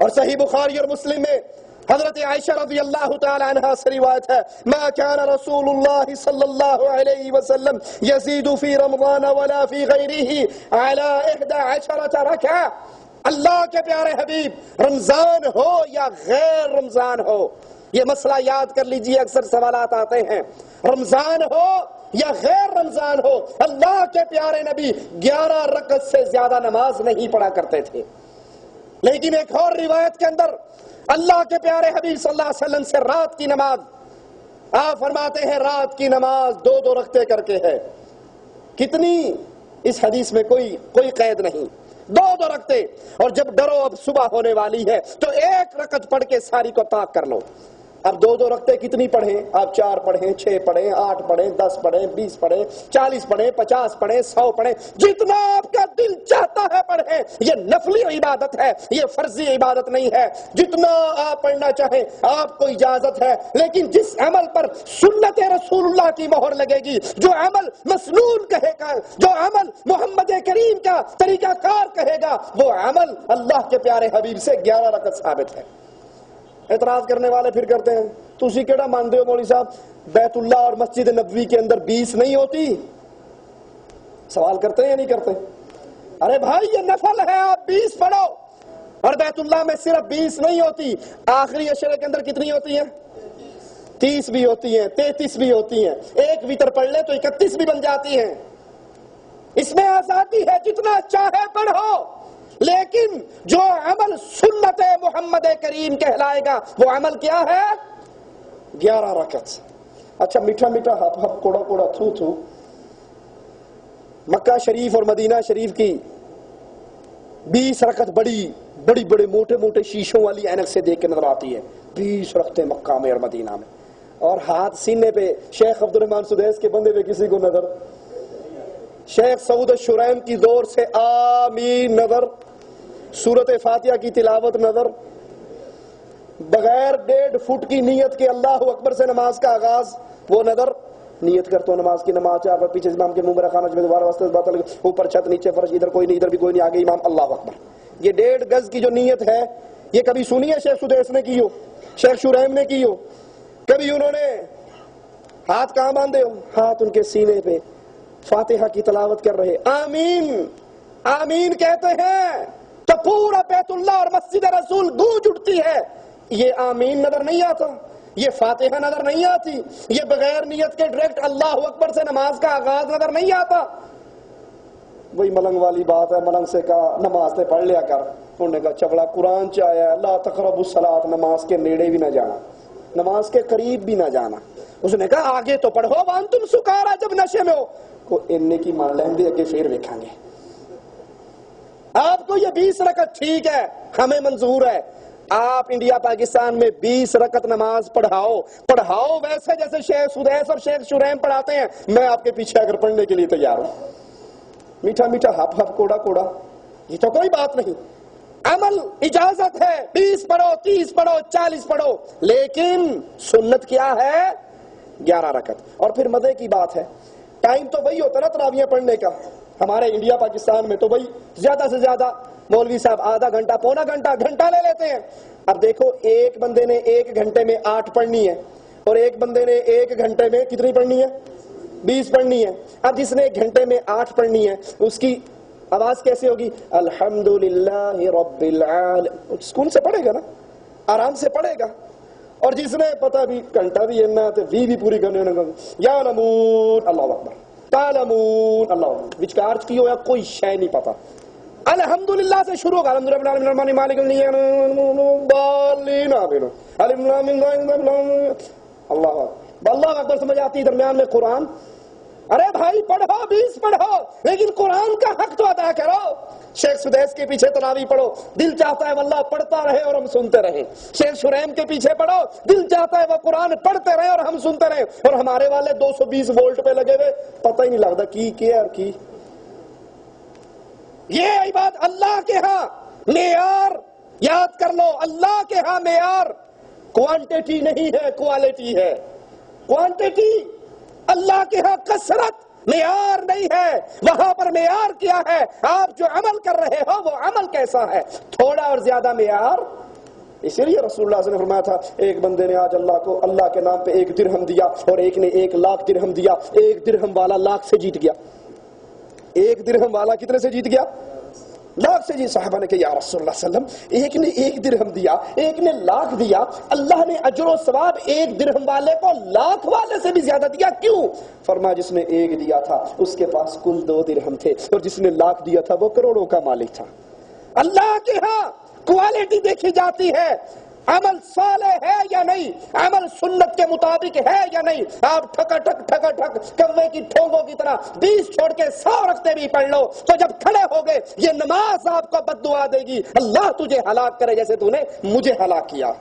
اور صحیح بخاری اور مسلم میں حضرت عائشہ رضی اللہ تعالی عنہا سے روایت ہے ما كان رسول اللہ صلی اللہ علیہ وسلم یزید فی رمضان ولا فی غیرہ علی 11 رکعہ. اللہ کے پیارے حبیب رمضان ہو یا غیر رمضان ہو، یہ مسئلہ یاد کر لیجئے، اکثر سوالات آتے ہیں، رمضان ہو یا غیر رمضان ہو، اللہ کے پیارے نبی 11 رکعت سے زیادہ نماز نہیں پڑھا کرتے تھے. لیکن ایک اور روایت کے اندر اللہ کے پیارے حبیب صلی اللہ علیہ وسلم سے رات کی نماز، آپ فرماتے ہیں رات کی نماز 2 رکعتیں کر کے ہے. کتنی؟ اس حدیث میں کوئی قید نہیں، 2 رکعتیں. اور جب ڈرو اب صبح ہونے والی ہے تو 1 رکعت پڑھ کے ساری کو پاک کر لو. اب 2 رکعتیں کتنی پڑھیں؟ آپ 4 پڑھیں، 6 پڑھیں، 8 پڑھیں، 10 پڑھیں، 20 پڑھیں، 40 پڑھیں، 50 پڑھیں، 100 پڑھیں، جتنا آپ کا دل چاہتا ہے پڑھیں. یہ نفلی عبادت ہے، یہ فرضی عبادت نہیں ہے. جتنا آپ پڑھنا چاہیں آپ کو اجازت ہے. لیکن جس عمل پر سنت رسول اللہ کی مہر لگے گی، جو عمل مسنون کہے گا، جو عمل محمد کریم کا طریقہ کار کہے گا، وہ عمل اللہ کے پیارے حبیب سے 11 رکعت ثابت ہے. اعتراض کرنے والے پھر کرتے ہیں تسی کیڑا مانتے ہو مولوی صاحب بیت اللہ اور مسجد نبوی کے اندر 20 نہیں ہوتی؟ سوال کرتے ہیں یا نہیں کرتے؟ ارے بھائی یہ نفل ہے، آپ 20 پڑھو. اور بیت اللہ میں صرف 20 نہیں ہوتی، آخری عشرے کے اندر کتنی ہوتی ہیں؟ 30 بھی ہوتی ہیں، 33 بھی ہوتی ہیں. ایک وتر پڑھ لے تو 31 بھی بن جاتی ہیں. اس میں آزادی ہے، جتنا چاہے پڑھو. لیکن جو عمل سنت محمد کریم کہلائے گا وہ عمل کیا ہے؟ 11 رکعت. اچھا میٹھا میٹھا ہپ ہپ کوڑا کوڑا تھو تھو مکہ شریف اور مدینہ شریف کی 20 رکعت بڑے موٹے موٹے شیشوں والی اینک سے دیکھ کے نظر آتی ہے. 20 رکعتیں مکہ میں اور مدینہ میں. اور ہاتھ سینے پہ شیخ عبد الرحمن سدیس کے بندے پہ کسی کو نظر؟ شیخ سعود الشریم کی دور سے آمین نظر، سورت فاتحہ کی تلاوت نظر، بغیر 1.5 فٹ کی نیت کے اللہ اکبر سے نماز کا آغاز وہ نظر. نیت کرتا ہوں نماز کی، نماز 4 پیچھے امام کے منہ میں رکھانا، دوبارہ واسطے بات اوپر چھت نیچے فرش، ادھر کوئی نہیں ادھر بھی کوئی نہیں، آگے امام، اللہ اکبر. یہ 1.5 گز کی جو نیت ہے یہ کبھی سنی ہے شیخ سدیس نے کی ہو، شیخ شریم نے کی ہو؟ کبھی انہوں نے ہاتھ کہاں باندھے ہو؟ ہاتھ ان کے سینے پہ، فاتحہ کی تلاوت کر رہے، آمین آمین کہتے ہیں تو پورا بیت اللہ اور مسجد رسول گونج اٹھتی ہے. یہ آمین نظر نہیں آتا، یہ فاتحہ نظر نہیں آتی، یہ بغیر نیت کے ڈائریکٹ اللہ اکبر سے نماز کا آغاز نظر نہیں آتا. وہی ملنگ والی بات ہے، ملنگ سے کہا نماز تے پڑھ لیا کر، انہوں نے کہا چبڑا قرآن چاہیا لا تقربوا الصلاۃ، نماز کے نیڑے بھی نہ جانا، نماز کے قریب بھی نہ جانا. اس نے کہا آگے تو پڑھو وانتم سکارا، جب نشے میں ہو. کو اننے کی مان لیں گے اگے پھر دیکھیں گے. آپ کو یہ 20 رکعت ٹھیک ہے، ہمیں منظور ہے. آپ انڈیا پاکستان میں 20 رکعت نماز پڑھاؤ ویسے جیسے شیخ سدیس اور شیخ شریم پڑھاتے ہیں. میں آپ کے پیچھے اگر پڑھنے کے لیے تیار ہوں. میٹھا میٹھا ہپ ہپ کوڑا کوڑا یہ تو کوئی بات نہیں. عمل اجازت ہے، 20 پڑھو، 30 پڑھو، 40 پڑھو، لیکن سنت کیا ہے؟ 11 رکعت. اور پھر مزے کی بات ہے، ٹائم تو وہی ہوتا نا تراویح پڑھنے کا. ہمارے انڈیا پاکستان میں تو وہی زیادہ سے زیادہ مولوی صاحب آدھا گھنٹہ پونا گھنٹہ لے لیتے ہیں. اب دیکھو ایک بندے نے 1 گھنٹے میں 8 پڑھنی ہے اور ایک بندے نے 1 گھنٹے میں کتنی پڑھنی ہے؟ 20 پڑھنی ہے. اب جس نے 1 گھنٹے میں 8 پڑھنی ہے اس کی آواز کیسے ہوگی؟ الحمدللہ رب العالمین. سکون سے پڑھے گا نا، آرام سے پڑھے گا. اور جس نے پتہ بھی گھنٹہ بھی ہے تو بھی پوری کرنے یا لمون اللہ اکبر تعلمون اللہ اکبر وچکارج کی ہو یا کوئی شے نہیں پتا. الحمدللہ سے شروع ہوگا الحمدللہ مالک اللہ اکبر سمجھ آتی. درمیان میں قرآن. ارے بھائی پڑھو، 20 پڑھو، لیکن قرآن کا حق تو ادا کرو. شیخ سدیس کے پیچھے تراویح پڑھو، دل چاہتا ہے واللہ پڑھتا رہے اور ہم سنتے رہیں. شیخ شریم کے پیچھے پڑھو، دل چاہتا ہے وہ قرآن پڑھتے رہے اور ہم سنتے رہیں. اور ہمارے والے 220 وولٹ پہ لگے ہوئے، پتہ ہی نہیں لگتا کی. یہ عبادت اللہ کے ہاں معیار یاد کر لو. اللہ کے ہاں معیار کوانٹٹی نہیں ہے، کوالٹی ہے. کوانٹٹی اللہ کے ہاں کثرت معیار نہیں ہے. وہاں پر معیار کیا ہے؟ آپ جو عمل کر رہے ہو وہ عمل کیسا ہے. تھوڑا اور زیادہ معیار اسی لیے رسول اللہ صلی اللہ علیہ وسلم نے فرمایا تھا ایک بندے نے آج اللہ کے نام پہ 1 درہم دیا اور ایک نے 1,00,000 درہم دیا، 1 درہم والا 1,00,000 سے جیت گیا، 1 درہم والا کتنے سے جیت گیا؟ 1,00,000 سے جی۔ صحابہ نے کہا یا رسول اللہ صلی اللہ علیہ وسلم ایک نے 1 درہم دیا، ایک نے 1,00,000 دیا، اللہ نے اجر و ثواب 1 درہم والے کو 1,00,000 والے سے بھی زیادہ دیا، کیوں؟ فرمایا جس نے 1 دیا تھا اس کے پاس کل 2 درہم تھے اور جس نے 1,00,000 دیا تھا وہ کروڑوں کا مالک تھا۔ اللہ کے ہاں کوالٹی دیکھی جاتی ہے، عمل صالح ہے یا نہیں، عمل سنت کے مطابق ہے یا نہیں۔ آپ ٹھکا ٹھک کوے کی ٹھونگوں کی طرح 20 چھوڑ کے 100 رکھتے بھی پڑھ لو تو جب کھڑے ہو گئے یہ نماز آپ کو بد دعا دے گی، اللہ تجھے ہلاک کرے جیسے تو نے مجھے ہلاک کیا۔